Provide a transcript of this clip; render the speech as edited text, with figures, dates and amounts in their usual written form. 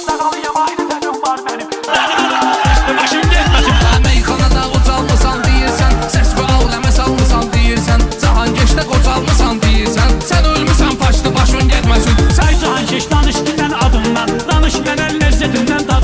Sağalıyam ayrı təlim var mənim. Başın getməsin. Meyxanada ucalmısan deyirsən, səs və aləmə salmısan deyirsən, Cahankeşdə qocalmısan deyirsən, sən ölmüsən faşlı başın getməsin. Say Cahankeş danış dilən adımdan, danış mənə ləzzətimdən.